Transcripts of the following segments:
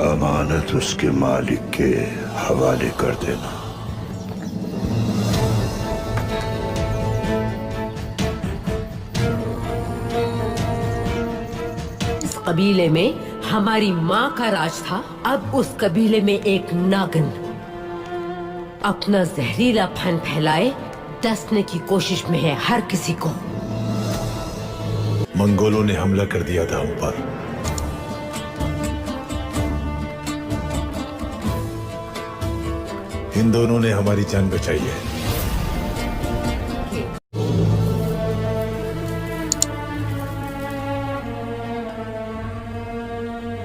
अमानत उसके मालिक के हवाले कर देना। इस कबीले में हमारी माँ का राज था। अब उस कबीले में एक नागिन अपना जहरीला फन फैलाए डसने की कोशिश में है हर किसी को। मंगोलों ने हमला कर दिया था हम पर। इन दोनों ने हमारी जान बचाई है।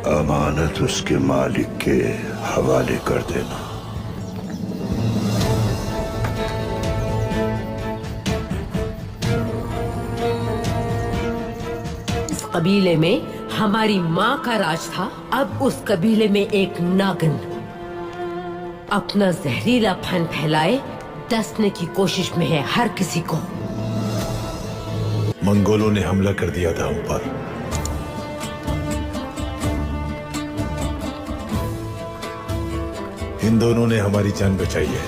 अमानत उसके मालिक के हवाले कर देना। इस कबीले में हमारी माँ का राज था। अब उस कबीले में एक नागिन अपना जहरीला फन फैलाए डसने की कोशिश में है हर किसी को। मंगोलों ने हमला कर दिया था हम पर। इन दोनों ने हमारी जान बचाई है।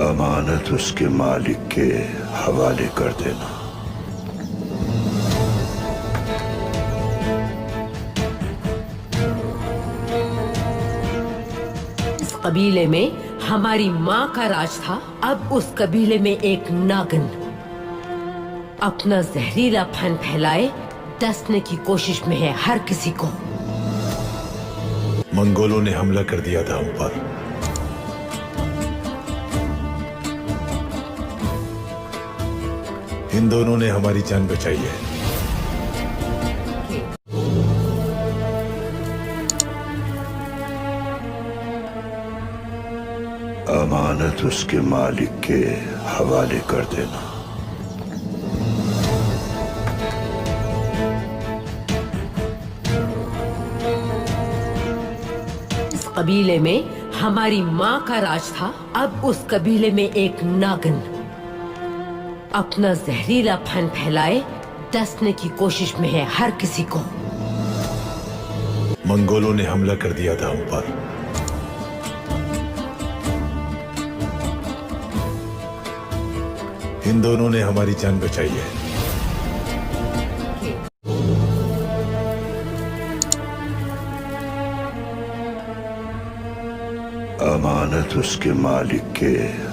अमानत उसके मालिक के हवाले कर देना। इस कबीले में हमारी माँ का राज था। अब उस कबीले में एक नागिन अपना जहरीला फन फैलाए डसने की कोशिश में है हर किसी को। मंगोलों ने हमला कर दिया था हम पर। इन दोनों ने हमारी जान बचाई है। अमानत उसके मालिक के हवाले कर देना। इस कबीले में हमारी माँ का राज था। अब उस कबीले में एक नागिन अपना जहरीला फन फैलाए डसने की कोशिश में है हर किसी को। मंगोलों ने हमला कर दिया था हम पर। इन दोनों ने हमारी जान बचाई है। अमानत उसके मालिक के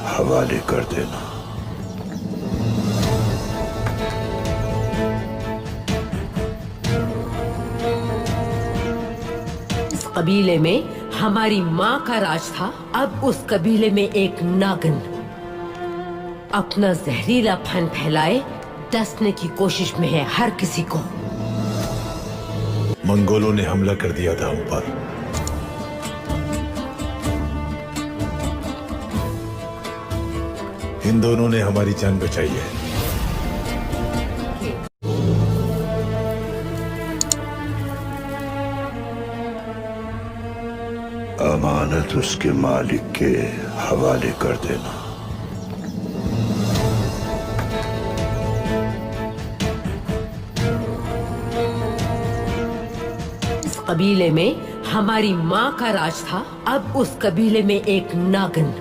हवाले कर देना। इस कबीले में हमारी माँ का राज था। अब उस कबीले में एक नागिन अपना जहरीला फन फैलाए डसने की कोशिश में है हर किसी को। मंगोलों ने हमला कर दिया था हम पर। इन दोनों ने हमारी जान बचाई है। अमानत उसके मालिक के हवाले कर देना। इस कबीले में हमारी माँ का राज था। अब उस कबीले में एक नागिन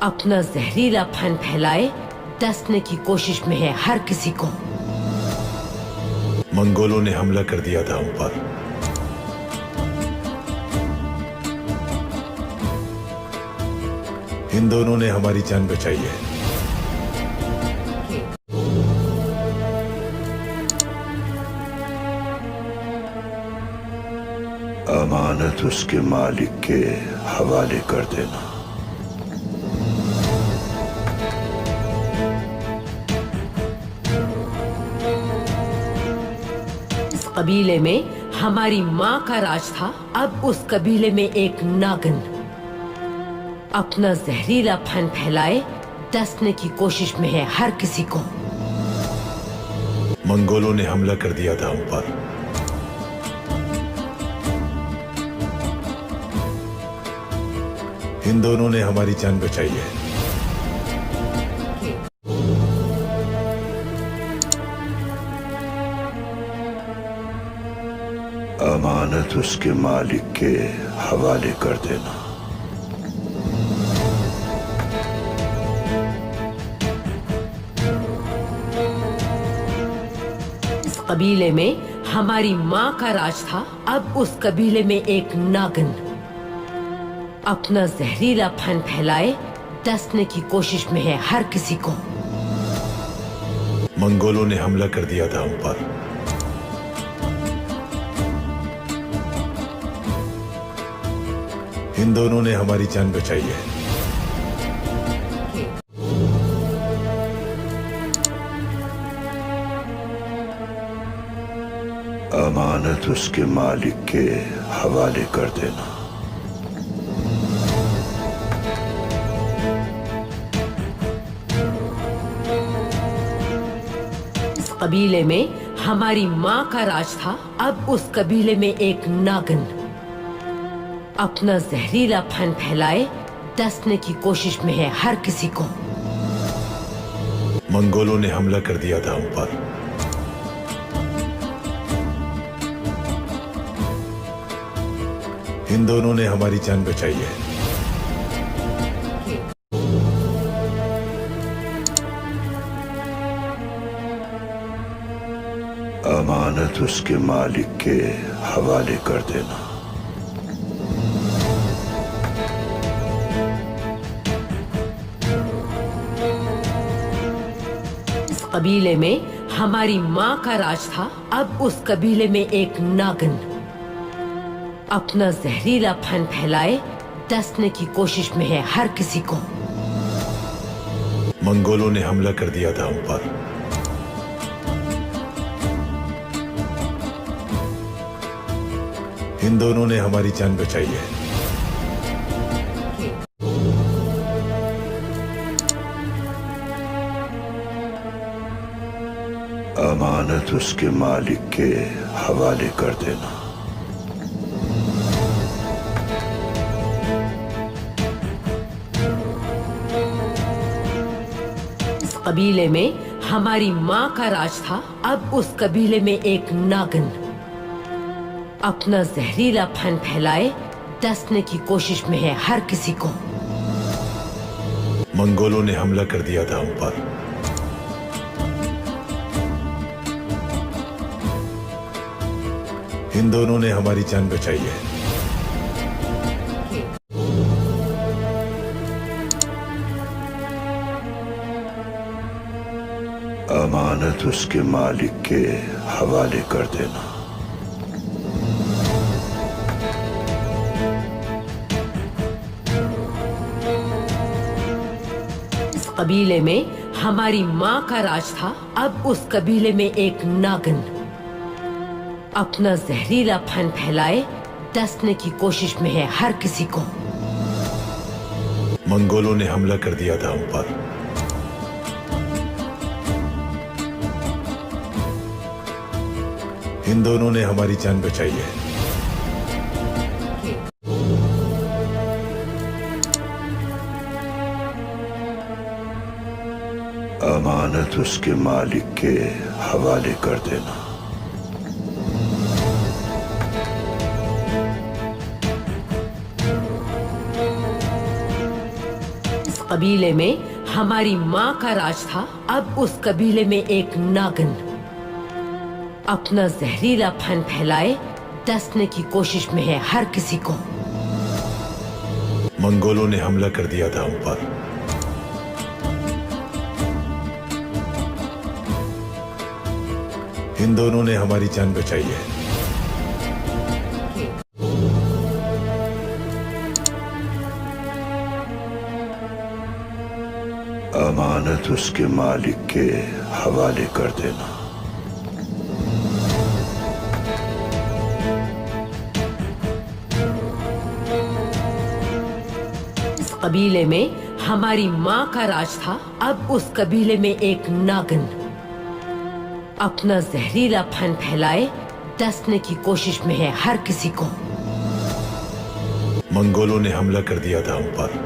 अपना जहरीला फन फैलाए डसने की कोशिश में है हर किसी को। मंगोलों ने हमला कर दिया था हम पर। इन दोनों ने हमारी जान बचाई है। अमानत उसके मालिक के हवाले कर देना। इस कबीले में हमारी माँ का राज था। अब उस कबीले में एक नागिन अपना जहरीला फन फैलाए डसने की कोशिश में है हर किसी को। मंगोलों ने हमला कर दिया था हम पर। इन दोनों ने हमारी जान बचाई है। अमानत उसके मालिक के हवाले कर देना। इस कबीले में हमारी माँ का राज था। अब उस कबीले में एक नागिन अपना जहरीला फन फैलाए डसने की कोशिश में है हर किसी को। मंगोलों ने हमला कर दिया था हम पर। इन दोनों ने हमारी जान बचाई है। अमानत उसके मालिक के हवाले कर देना। इस कबीले में हमारी माँ का राज था। अब उस कबीले में एक नागिन अपना जहरीला फन फैलाए डसने की कोशिश में है हर किसी को। मंगोलों ने हमला कर दिया था हम पर। इन दोनों ने हमारी जान बचाई है। अमानत उसके मालिक के हवाले कर देना। इस कबीले में हमारी माँ का राज था। अब उस कबीले में एक नागिन अपना जहरीला फन फैलाए डसने की कोशिश में है हर किसी को। मंगोलों ने हमला कर दिया था हम पर। इन दोनों ने हमारी जान बचाई है। अमानत उसके मालिक के हवाले कर देना। इस कबीले में हमारी माँ का राज था। अब उस कबीले में एक नागिन अपना जहरीला फन फैलाए डसने की कोशिश में है हर किसी को। मंगोलों ने हमला कर दिया था हम पर। इन दोनों ने हमारी जान बचाई है। अमानत उसके मालिक के हवाले कर देना। इस कबीले में हमारी माँ का राज था। अब उस कबीले में एक नागिन अपना जहरीला फन फैलाए डसने की कोशिश में है हर किसी को। मंगोलों ने हमला कर दिया था हम पर। इन दोनों ने हमारी जान बचाई है। अमानत उसके मालिक के हवाले कर देना। इस कबीले में हमारी माँ का राज था। अब उस कबीले में एक नागिन अपना जहरीला फन फैलाए डसने की कोशिश में है हर किसी को। मंगोलों ने हमला कर दिया था हम पर। इन दोनों ने हमारी जान बचाई है। अमानत उसके मालिक के हवाले कर देना। इस कबीले में हमारी माँ का राज था। अब उस कबीले में एक नागिन अपना जहरीला फन फैलाए डसने की कोशिश में है हर किसी को। मंगोलों ने हमला कर दिया था हम पर।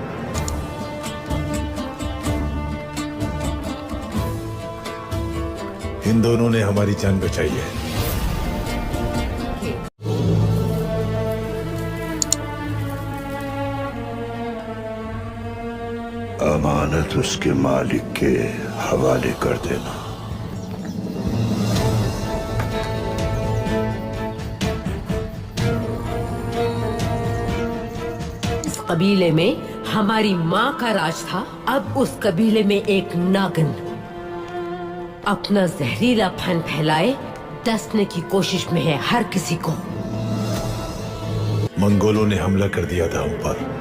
इन दोनों ने हमारी जान बचाई है। अमानत उसके मालिक के हवाले कर देना। इस कबीले में हमारी माँ का राज था, अब उस कबीले में एक नागिन अपना जहरीला फन फैलाए डसने की कोशिश में है हर किसी को। मंगोलों ने हमला कर दिया था हम पर।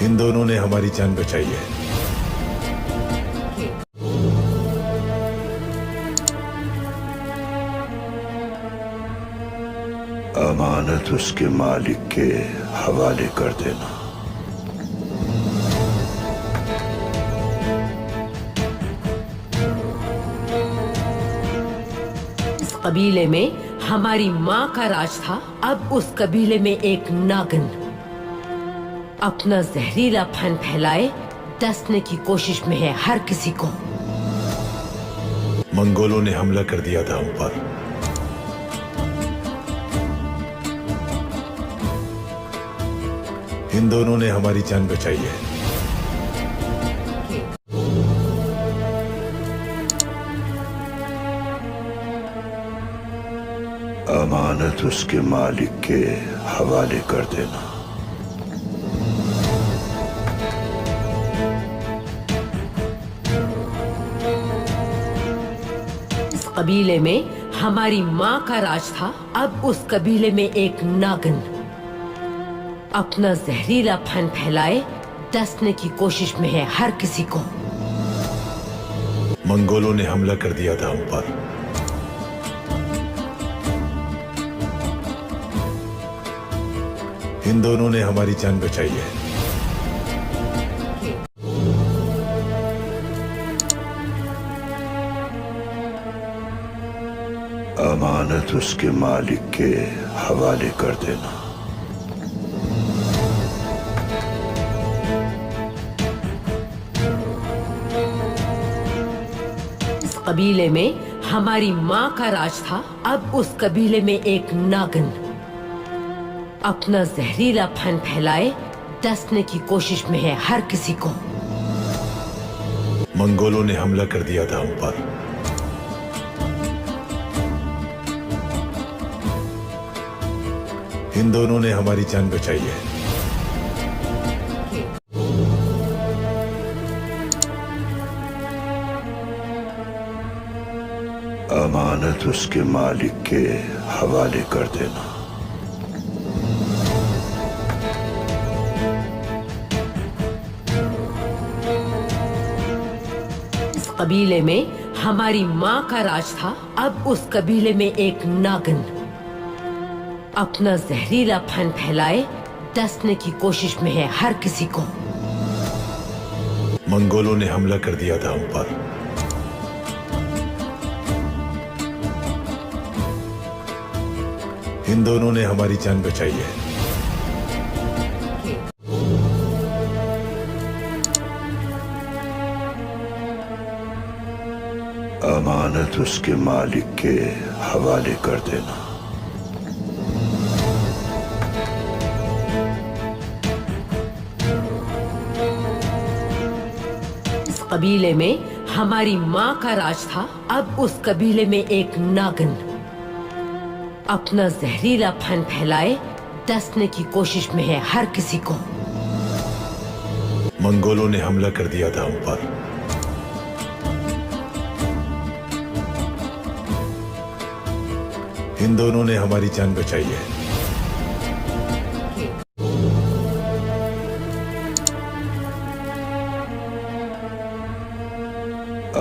इन दोनों ने हमारी जान बचाई है। अमानत उसके मालिक के हवाले कर देना। इस कबीले में हमारी माँ का राज था, अब उस कबीले में एक नागिन अपना जहरीला फन फैलाए डसने की कोशिश में है हर किसी को। मंगोलों ने हमला कर दिया था हम पर। इन दोनों ने हमारी जान बचाई है। अमानत उसके मालिक के हवाले कर देना। इस कबीले में हमारी माँ का राज था, अब उस कबीले में एक नागिन अपना जहरीला फन फैलाए डसने की कोशिश में है हर किसी को। मंगोलों ने हमला कर दिया था हम पर। इन दोनों ने हमारी जान बचाई है। अमानत उसके मालिक के हवाले कर देना। इस कबीले में हमारी माँ का राज था, अब उस कबीले में एक नागिन अपना जहरीला फन फैलाए डसने की कोशिश में है हर किसी को। मंगोलों ने हमला कर दिया था हम पर। इन दोनों ने हमारी जान बचाई है। अमानत उसके मालिक के हवाले कर देना। इस कबीले में हमारी माँ का राज था, अब उस कबीले में एक नागिन अपना जहरीला फन फैलाए डसने की कोशिश में है हर किसी को। मंगोलों ने हमला कर दिया था हम पर। इन दोनों ने हमारी जान बचाई है। अमानत उसके मालिक के हवाले कर देना। इस कबीले में हमारी माँ का राज था, अब उस कबीले में एक नागिन अपना जहरीला फन फैलाए डसने की कोशिश में है हर किसी को। मंगोलों ने हमला कर दिया था हम पर। इन दोनों ने हमारी जान बचाई है।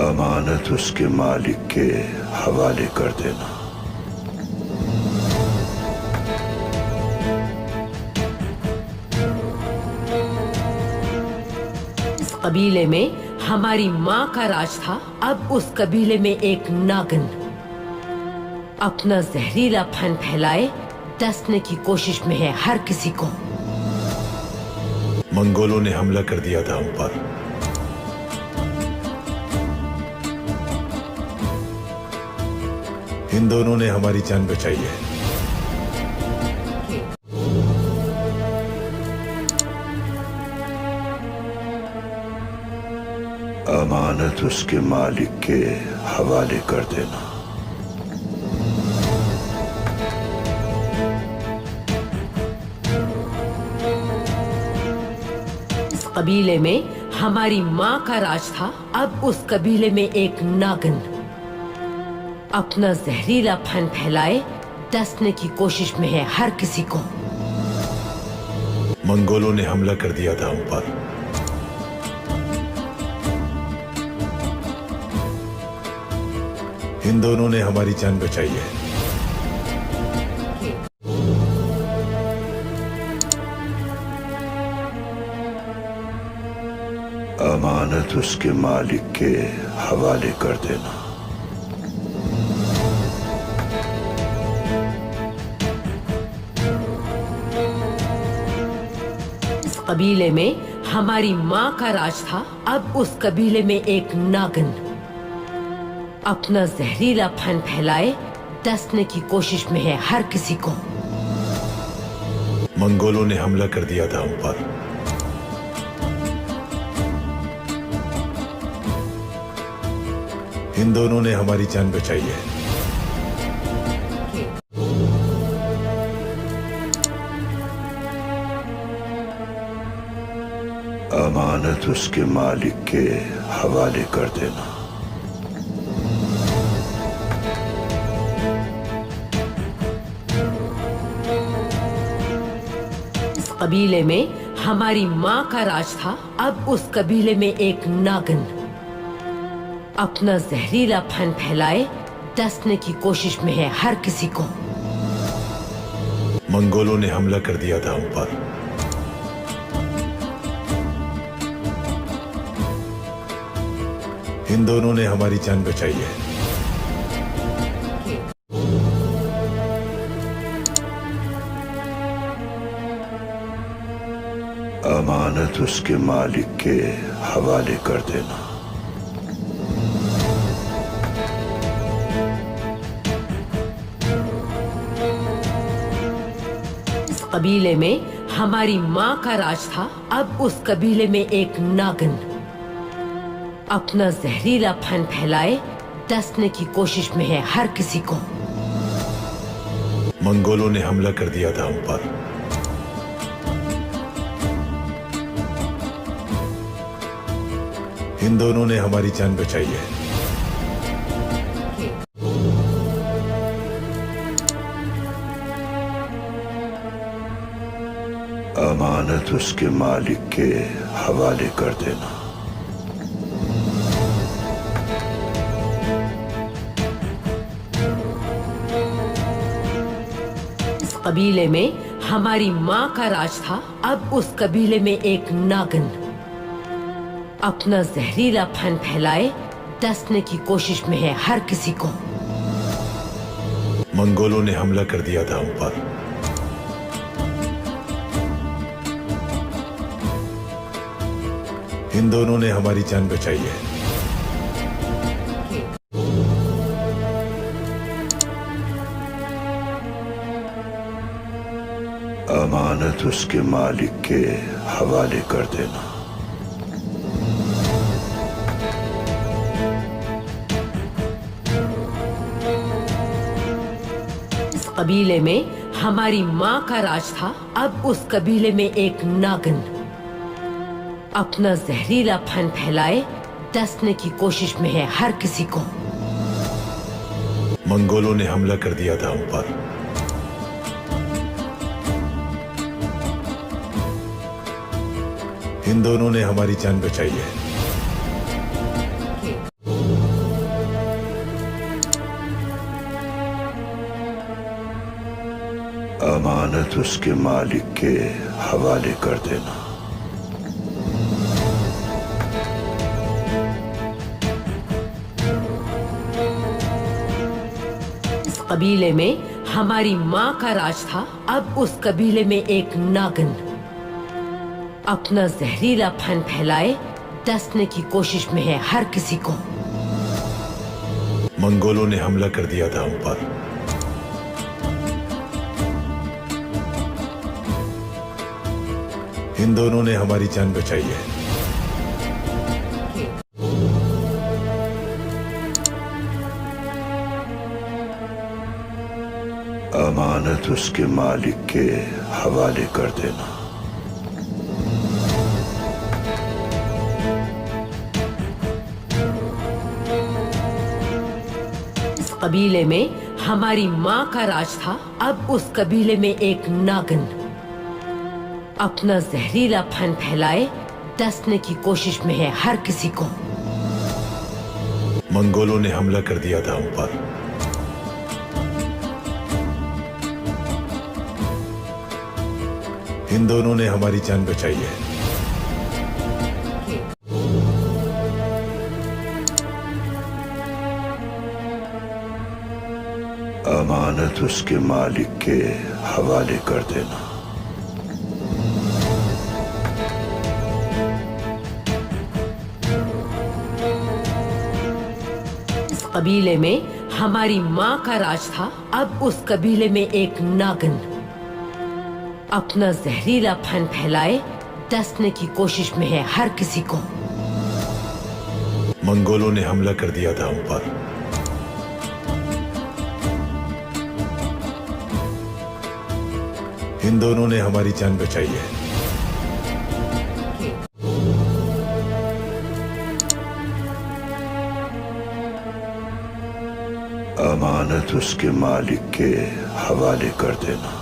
अमानत उसके मालिक के हवाले कर देना। इस कबीले में हमारी माँ का राज था, अब उस कबीले में एक नागिन अपना जहरीला फन फैलाए डसने की कोशिश में है हर किसी को। मंगोलों ने हमला कर दिया था हम पर। इन दोनों ने हमारी जान बचाई है। अमानत उसके मालिक के हवाले कर देना। इस कबीले में हमारी माँ का राज था। अब उस कबीले में एक नागिन अपना जहरीला फन फैलाए डसने की कोशिश में है हर किसी को। मंगोलों ने हमला कर दिया था हम पर। इन दोनों ने हमारी जान बचाई है। अमानत उसके मालिक के हवाले कर देना। इस कबीले में हमारी माँ का राज था। अब उस कबीले में एक नागिन अपना जहरीला फन फैलाए डसने की कोशिश में है हर किसी को। मंगोलों ने हमला कर दिया था हम पर। इन दोनों ने हमारी जान बचाई है। अमानत उसके मालिक के हवाले कर देना। इस कबीले में हमारी माँ का राज था। अब उस कबीले में एक नागिन अपना जहरीला फन फैलाए डसने की कोशिश में है हर किसी को। मंगोलों ने हमला कर दिया था हम पर। इन दोनों ने हमारी जान बचाई है। अमानत उसके मालिक के हवाले कर देना। इस कबीले में हमारी माँ का राज था। अब उस कबीले में एक नागिन अपना जहरीला फन फैलाए डसने की कोशिश में है हर किसी को। मंगोलों ने हमला कर दिया था हम पर। इन दोनों ने हमारी जान बचाई है। अमानत उसके मालिक के हवाले कर देना। इस कबीले में हमारी माँ का राज था। अब उस कबीले में एक नागिन अपना जहरीला फन फैलाए डसने की कोशिश में है हर किसी को। मंगोलों ने हमला कर दिया था हम पर। इन दोनों ने हमारी जान बचाई है। अमानत उसके मालिक के हवाले कर देना। इस कबीले में हमारी माँ का राज था। अब उस कबीले में एक नागिन अपना जहरीला फन फैलाए डसने की कोशिश में है हर किसी को। मंगोलों ने हमला कर दिया था हम पर। इन दोनों ने हमारी जान बचाई है। अमानत उसके मालिक के हवाले कर देना। इस कबीले में हमारी माँ का राज था। अब उस कबीले में एक नागिन अपना जहरीला फन फैलाए डसने की कोशिश में है हर किसी को। मंगोलों ने हमला कर दिया था हम पर। इन दोनों ने हमारी जान बचाई है। अमानत उसके मालिक के हवाले कर देना। इस कबीले में हमारी माँ का राज था, अब उस कबीले में एक नागिन अपना जहरीला फन फैलाए डसने की कोशिश में है हर किसी को। मंगोलों ने हमला कर दिया था हम पर। इन दोनों ने हमारी जान बचाई है। अमानत उसके मालिक के हवाले कर देना। इस कबीले में हमारी माँ का राज था, अब उस कबीले में एक नागिन अपना जहरीला फन फैलाए डसने की कोशिश में है हर किसी को। मंगोलों ने हमला कर दिया था हम पर। इन दोनों ने हमारी जान बचाई है। अमानत उसके मालिक के हवाले कर देना।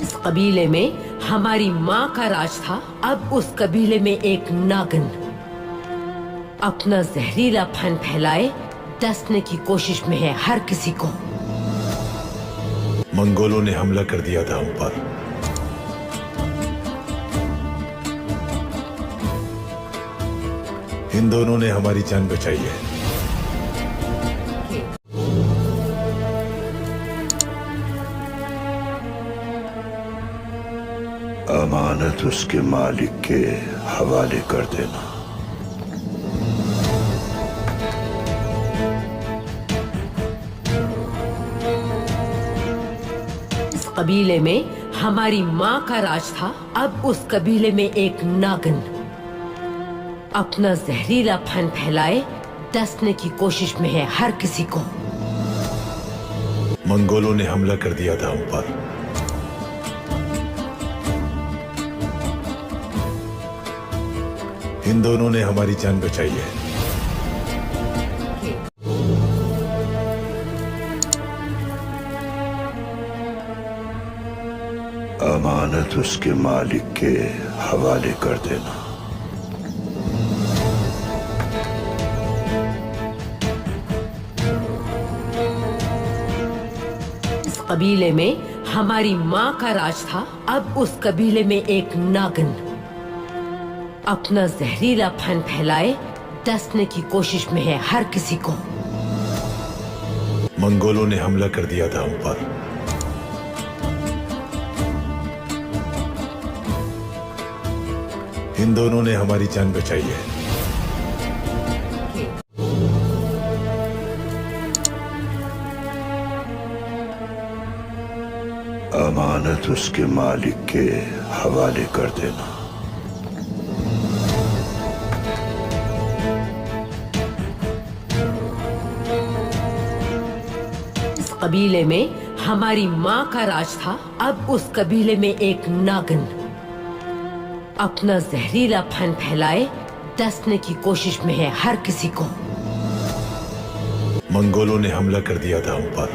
इस कबीले में हमारी माँ का राज था, अब उस कबीले में एक नागिन अपना जहरीला फन फैलाए डसने की कोशिश में है हर किसी को। मंगोलों ने हमला कर दिया था हम पर। इन दोनों ने हमारी जान बचाई है। अमानत उसके मालिक के हवाले कर देना। इस कबीले में हमारी माँ का राज था, अब उस कबीले में एक नागिन अपना जहरीला फन फैलाए डसने की कोशिश में है हर किसी को। मंगोलों ने हमला कर दिया था हम पर। इन दोनों ने हमारी जान बचाई है। अमानत उसके मालिक के हवाले कर देना। इस कबीले में हमारी माँ का राज था, अब उस कबीले में एक नागिन अपना जहरीला फन फैलाए डसने की कोशिश में है हर किसी को। मंगोलों ने हमला कर दिया था हम पर। इन दोनों ने हमारी जान बचाई है। अमानत उसके मालिक के हवाले कर देना। इस कबीले में हमारी माँ का राज था, अब उस कबीले में एक नागिन अपना जहरीला फन फैलाए डसने की कोशिश में है हर किसी को। मंगोलों ने हमला कर दिया था हम पर।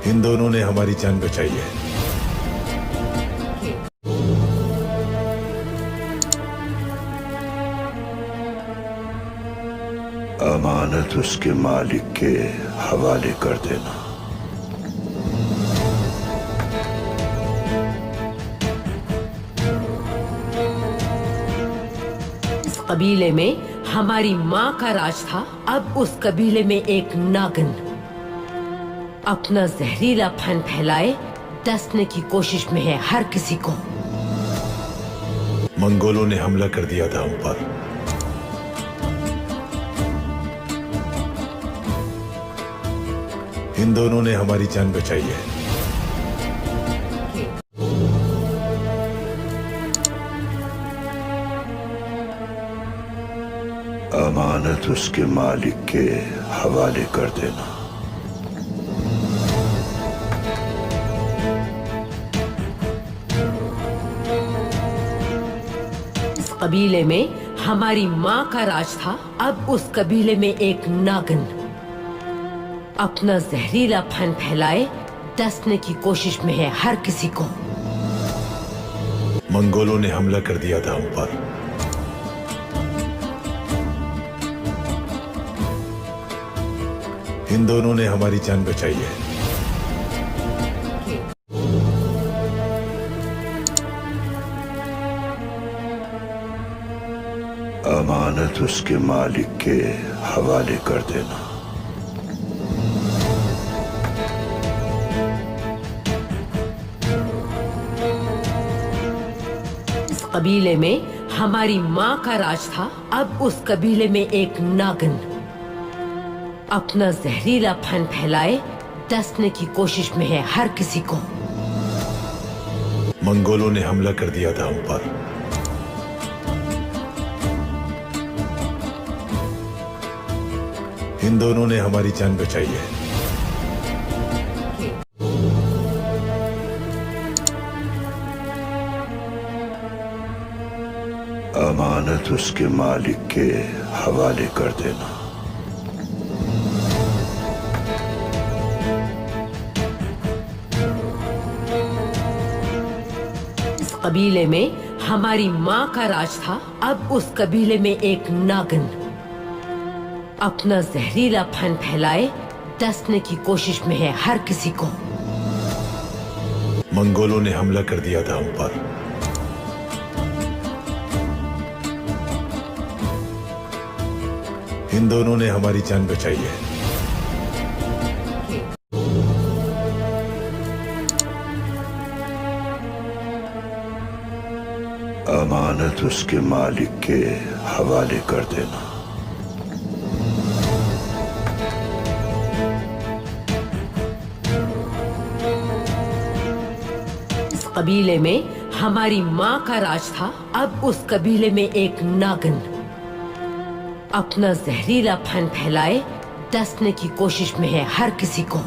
इन दोनों ने हमारी जान बचाई है। अमानत उसके मालिक के हवाले कर देना। इस कबीले में हमारी माँ का राज था, अब उस कबीले में एक नागिन अपना जहरीला फन फैलाए डसने की कोशिश में है हर किसी को। मंगोलों ने हमला कर दिया था हम पर। इन दोनों ने हमारी जान बचाई है। अमानत उसके मालिक के हवाले कर देना। इस कबीले में हमारी माँ का राज था। अब उस कबीले में एक नागिन अपना जहरीला फन फैलाए डसने की कोशिश में है हर किसी को। मंगोलों ने हमला कर दिया था हम पर। इन दोनों ने हमारी जान बचाई है। अमानत उसके मालिक के हवाले कर देना। इस कबीले में हमारी माँ का राज था। अब उस कबीले में एक नागिन अपना जहरीला फन फैलाए डसने की कोशिश में है हर किसी को। मंगोलों ने हमला कर दिया था हम पर। इन दोनों ने हमारी जान बचाई है। अमानत उसके मालिक के हवाले कर देना। इस कबीले में हमारी माँ का राज था। अब उस कबीले में एक नागिन अपना जहरीला फन फैलाए डसने की कोशिश में है हर किसी को। मंगोलों ने हमला कर दिया था हम पर। इन दोनों ने हमारी जान बचाई है। अमानत उसके मालिक के हवाले कर देना। इस कबीले में हमारी माँ का राज था। अब उस कबीले में एक नागिन अपना जहरीला फन फैलाए डसने की कोशिश में है हर किसी को।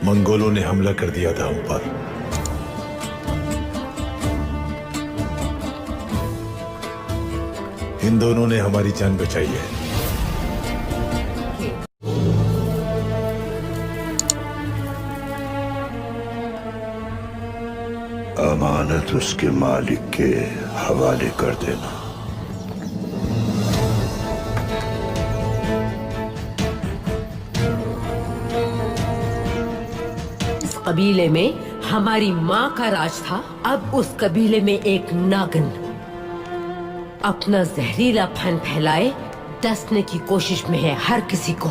मंगोलों ने हमला कर दिया था हम पर। इन दोनों ने हमारी जान बचाई है। अमानत उसके मालिक के हवाले कर देना। इस कबीले में हमारी माँ का राज था। अब उस कबीले में एक नागिन अपना जहरीला फन फैलाए डसने की कोशिश में है हर किसी को।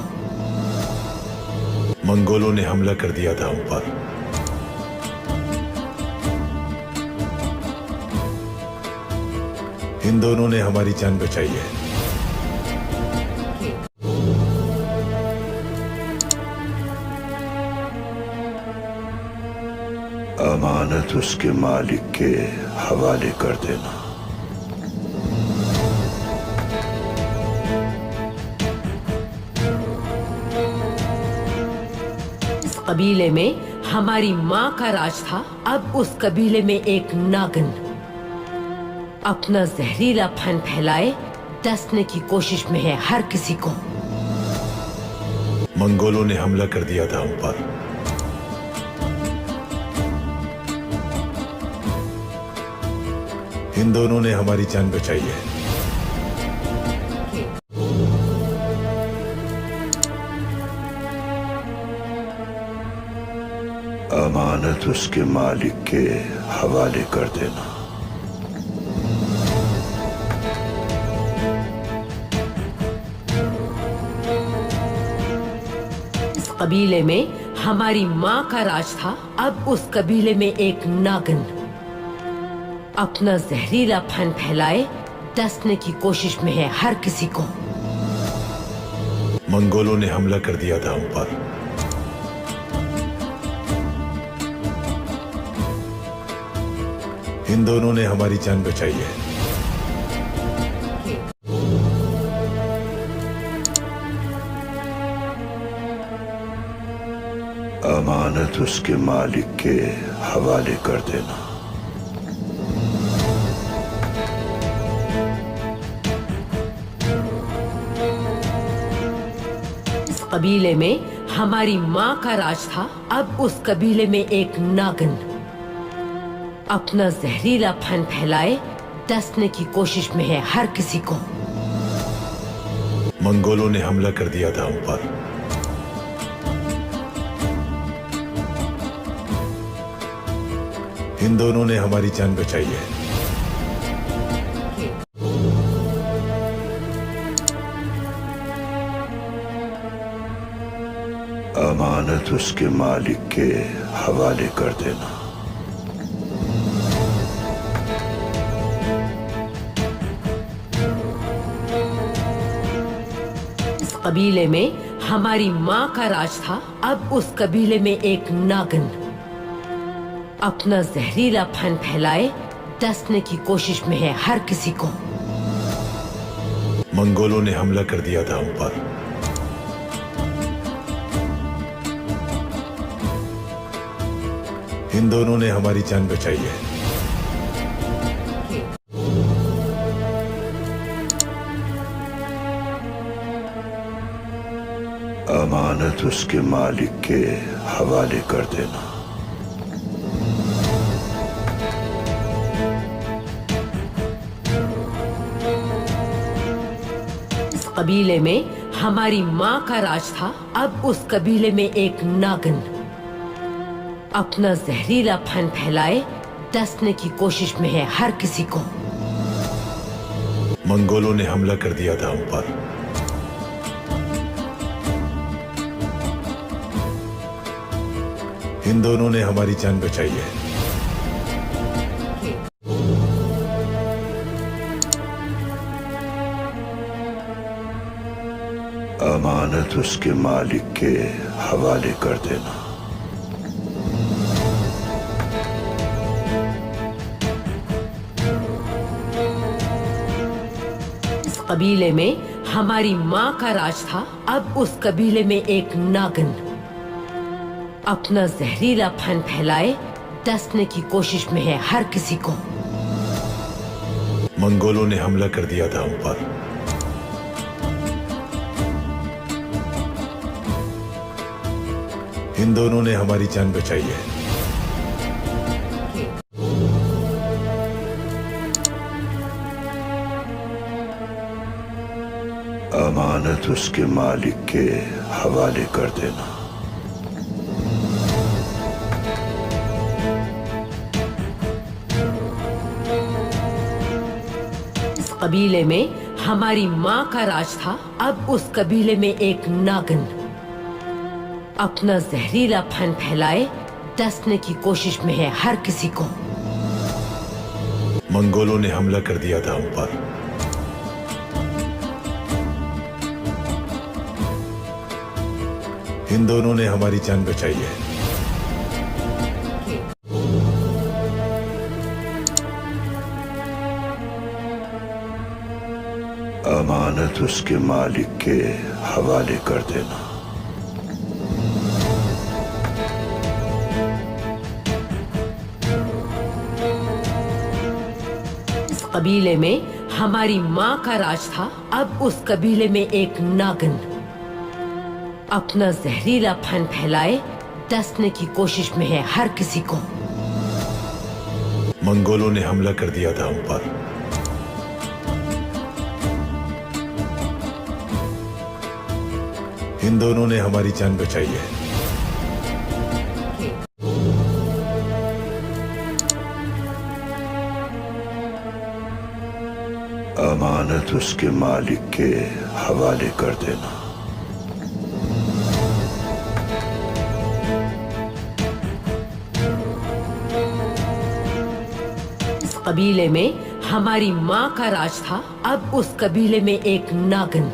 मंगोलों ने हमला कर दिया था हम पर। इन दोनों ने हमारी जान बचाई है। अमानत उसके मालिक के हवाले कर देना। इस कबीले में हमारी माँ का राज था। अब उस कबीले में एक नागिन अपना जहरीला फन फैलाए डसने की कोशिश में है हर किसी को। मंगोलों ने हमला कर दिया था हम पर। इन दोनों ने हमारी जान बचाई है। अमानत उसके मालिक के हवाले कर देना। इस कबीले में हमारी माँ का राज था। अब उस कबीले में एक नागिन अपना जहरीला फन फैलाए डसने की कोशिश में है हर किसी को। मंगोलों ने हमला कर दिया था हम पर। इन दोनों ने हमारी जान बचाई है। अमानत उसके मालिक के हवाले कर देना। इस कबीले में हमारी माँ का राज था, अब उस कबीले में एक नागिन अपना जहरीला फन फैलाए डसने की कोशिश में है हर किसी को। मंगोलों ने हमला कर दिया था हम पर। इन दोनों ने हमारी जान बचाई है। अमानत उसके मालिक के हवाले कर देना। इस कबीले में हमारी माँ का राज था, अब उस कबीले में एक नागिन अपना जहरीला फन फैलाए डसने की कोशिश में है हर किसी को। मंगोलों ने हमला कर दिया था हम पर। इन दोनों ने हमारी जान बचाई है। अमानत उसके मालिक के हवाले कर देना। इस कबीले में हमारी माँ का राज था, अब उस कबीले में एक नागिन अपना जहरीला फन फैलाए डसने की कोशिश में है हर किसी को। मंगोलों ने हमला कर दिया था हम पर। इन दोनों ने हमारी जान बचाई है। अमानत उसके मालिक के हवाले कर देना। इस कबीले में हमारी माँ का राज था, अब उस कबीले में एक नागिन अपना जहरीला फन फैलाए डसने की कोशिश में है हर किसी को। मंगोलों ने हमला कर दिया था हम पर। इन दोनों ने हमारी जान बचाई है। अमानत उसके मालिक के हवाले कर देना। इस कबीले में हमारी माँ का राज था, अब उस कबीले में एक नागिन अपना जहरीला फन फैलाए डसने की कोशिश में है हर किसी को। मंगोलों ने हमला कर दिया था हम पर। इन दोनों ने हमारी जान बचाई है। अमानत उसके मालिक के हवाले कर देना। इस कबीले में हमारी माँ का राज था, अब उस कबीले में एक नागिन अपना जहरीला फन फैलाए डसने की कोशिश में है हर किसी को। मंगोलों ने हमला कर दिया था हम पर। इन दोनों ने हमारी जान बचाई है। अमानत उसके मालिक के हवाले कर देना। इस कबीले में हमारी माँ का राज था, अब उस कबीले में एक नागिन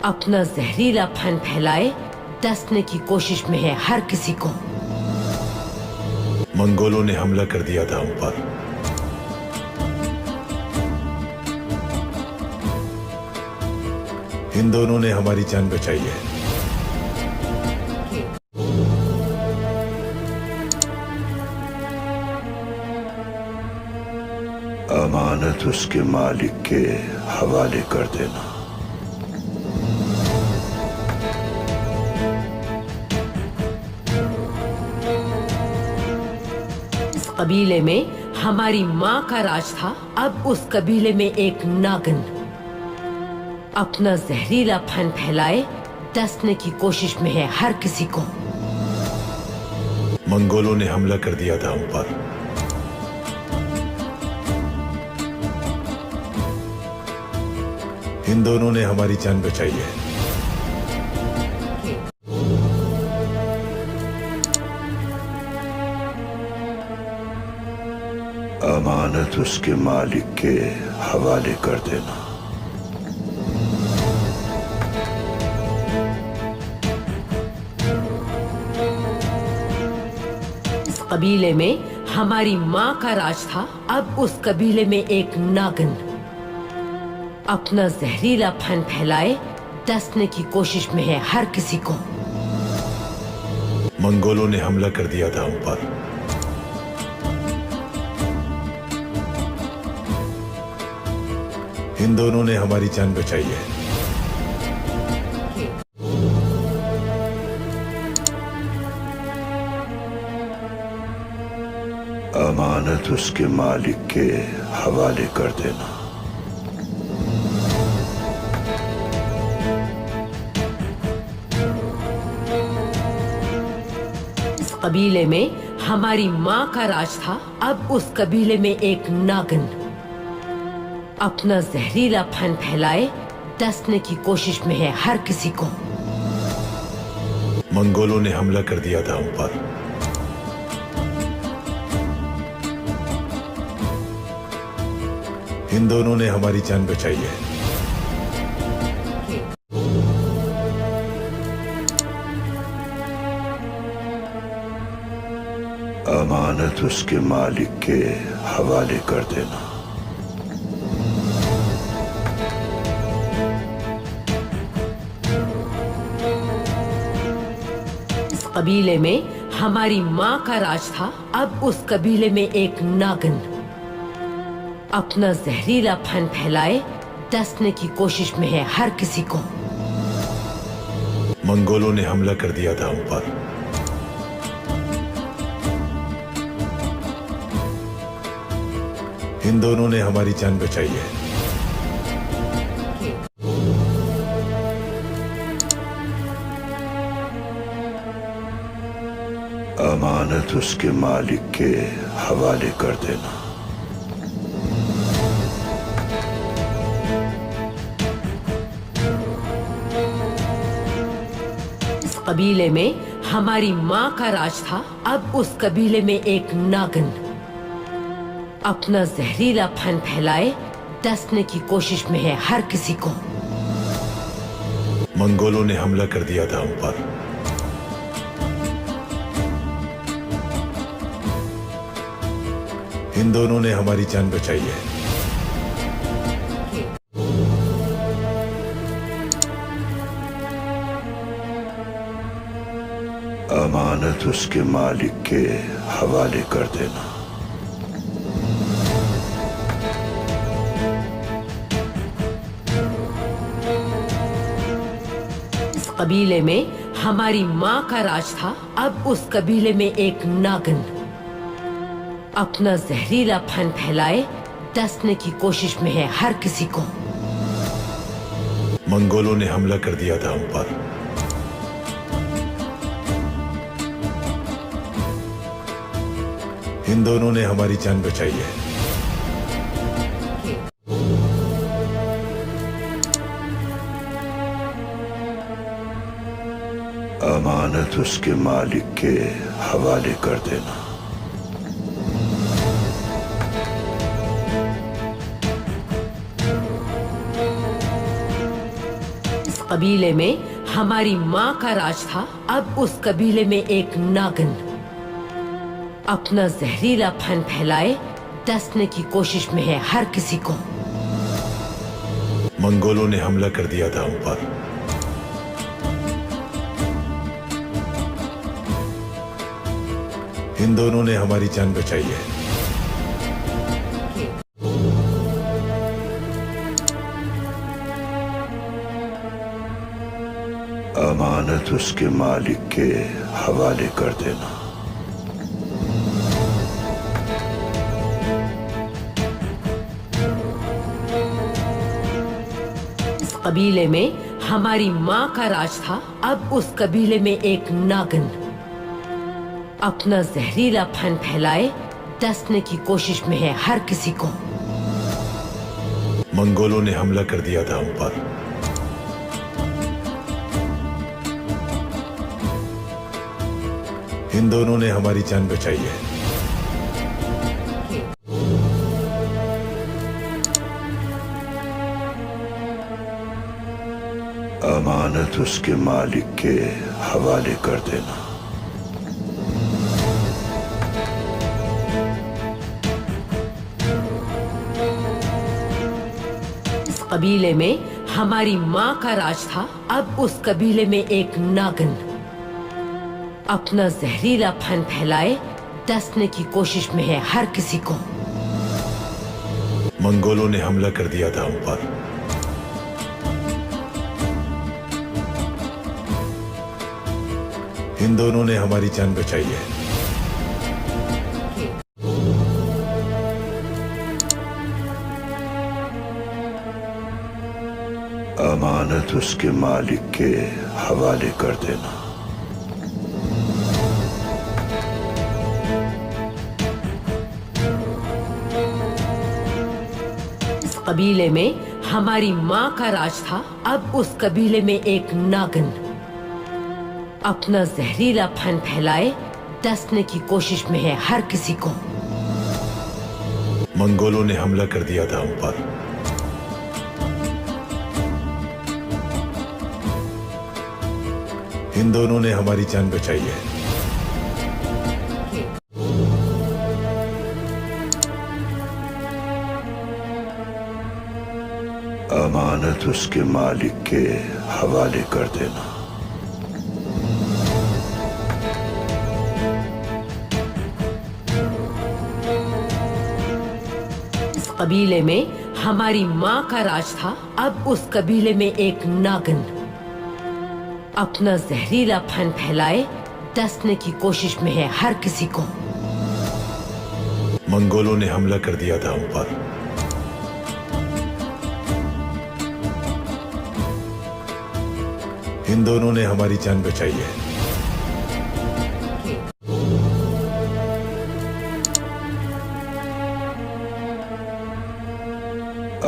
अपना जहरीला फन फैलाए डसने की कोशिश में है हर किसी को। मंगोलों ने हमला कर दिया था हम पर। इन दोनों ने हमारी जान बचाई है। अमानत उसके मालिक के हवाले कर देना। इस कबीले में हमारी माँ का राज था। अब उस कबीले में एक नागिन अपना जहरीला फन फैलाए डसने की कोशिश में है हर किसी को। मंगोलों ने हमला कर दिया था हम पर। इन दोनों ने हमारी जान बचाई है। अमानत उसके मालिक के हवाले कर देना। इस कबीले में हमारी माँ का राज था। अब उस कबीले में एक नागिन अपना जहरीला फन फैलाए डसने की कोशिश में है हर किसी को। मंगोलों ने हमला कर दिया था हम पर। इन दोनों ने हमारी जान बचाई है। अमानत उसके मालिक के हवाले कर देना। इस कबीले में हमारी माँ का राज था। अब उस कबीले में एक नागिन अपना जहरीला फन फैलाए डसने की कोशिश में है हर किसी को। मंगोलों ने हमला कर दिया था हम पर। इन दोनों ने हमारी जान बचाई है। अमानत उसके मालिक के हवाले कर देना। इस कबीले में हमारी माँ का राज था। अब उस कबीले में एक नागिन अपना जहरीला फन फैलाए डसने की कोशिश में है हर किसी को। मंगोलों ने हमला कर दिया था हम पर। इन दोनों ने हमारी जान बचाई है। अमानत उसके मालिक के हवाले कर देना। इस कबीले में हमारी माँ का राज था। अब उस कबीले में एक नागिन अपना जहरीला फन फैलाए डसने की कोशिश में है हर किसी को। मंगोलों ने हमला कर दिया था हम पर। इन दोनों ने हमारी जान बचाई है। अमानत उसके मालिक के हवाले कर देना। इस कबीले में हमारी माँ का राज था। अब उस कबीले में एक नागिन अपना जहरीला फन फैलाए डसने की कोशिश में है हर किसी को। मंगोलों ने हमला कर दिया था हम पर। इन दोनों ने हमारी जान बचाई है। अमानत उसके मालिक के हवाले कर देना। इस कबीले में हमारी माँ का राज था। अब उस कबीले में एक नागिन अपना जहरीला फन फैलाए डसने की कोशिश में है हर किसी को। मंगोलों ने हमला कर दिया था हम पर। इन दोनों ने हमारी जान बचाई है। अमानत उसके मालिक के हवाले कर देना। इस कबीले में हमारी माँ का राज था। अब उस कबीले में एक नागिन अपना जहरीला फन फैलाए डसने की कोशिश में है हर किसी को। मंगोलों ने हमला कर दिया था हम पर। इन दोनों ने हमारी जान बचाई है। अमानत उसके मालिक के हवाले कर देना। इस कबीले में हमारी माँ का राज था। अब उस कबीले में एक नागिन अपना जहरीला फन फैलाए डसने की कोशिश में है हर किसी को। मंगोलों ने हमला कर दिया था हम पर। इन दोनों ने हमारी जान बचाई है। अमानत उसके मालिक के हवाले कर देना। इस कबीले में हमारी माँ का राज था। अब उस कबीले में एक नागिन अपना जहरीला फन फैलाए डसने की कोशिश में है हर किसी को। मंगोलों ने हमला कर दिया था हम पर। इन दोनों ने हमारी जान बचाई है। अमानत उसके मालिक के हवाले कर देना। इस कबीले में हमारी माँ का राज था। अब उस कबीले में एक नागिन अपना जहरीला फन फैलाए डसने की कोशिश में है हर किसी को। मंगोलों ने हमला कर दिया था हम पर। इन दोनों ने हमारी जान बचाई है।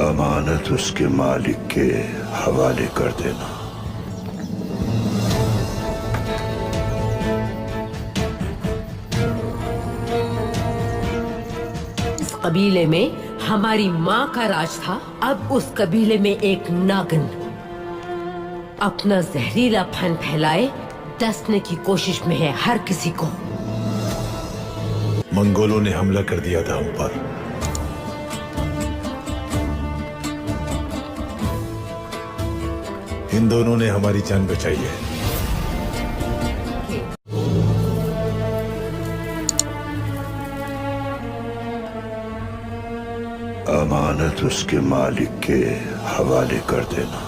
अमानत उसके मालिक के हवाले कर देना। इस कबीले में हमारी माँ का राज था। अब उस कबीले में एक नागिन अपना जहरीला फन फैलाए डसने की कोशिश में है हर किसी को। मंगोलों ने हमला कर दिया था हम पर। इन दोनों ने हमारी जान बचाई है। अमानत उसके मालिक के हवाले कर देना।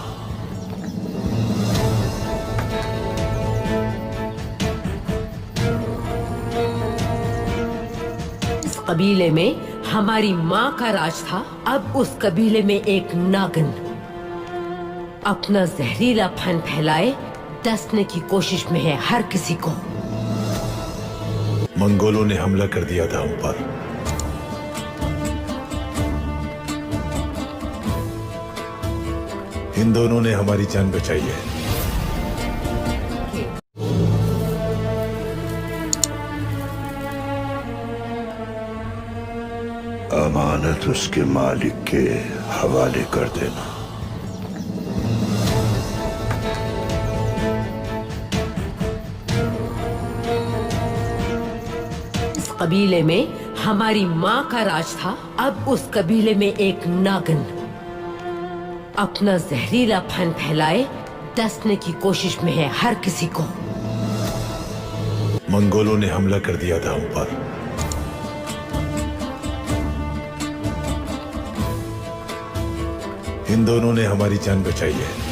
इस कबीले में हमारी माँ का राज था। अब उस कबीले में एक नागिन अपना जहरीला फन फैलाए डसने की कोशिश में है हर किसी को। मंगोलों ने हमला कर दिया था हम पर। इन दोनों ने हमारी जान बचाई है। अमानत उसके मालिक के हवाले कर देना। इस कबीले में हमारी माँ का राज था। अब उस कबीले में एक नागिन अपना जहरीला फन फैलाए डसने की कोशिश में है हर किसी को। मंगोलों ने हमला कर दिया था हम पर। इन दोनों ने हमारी जान बचाई है।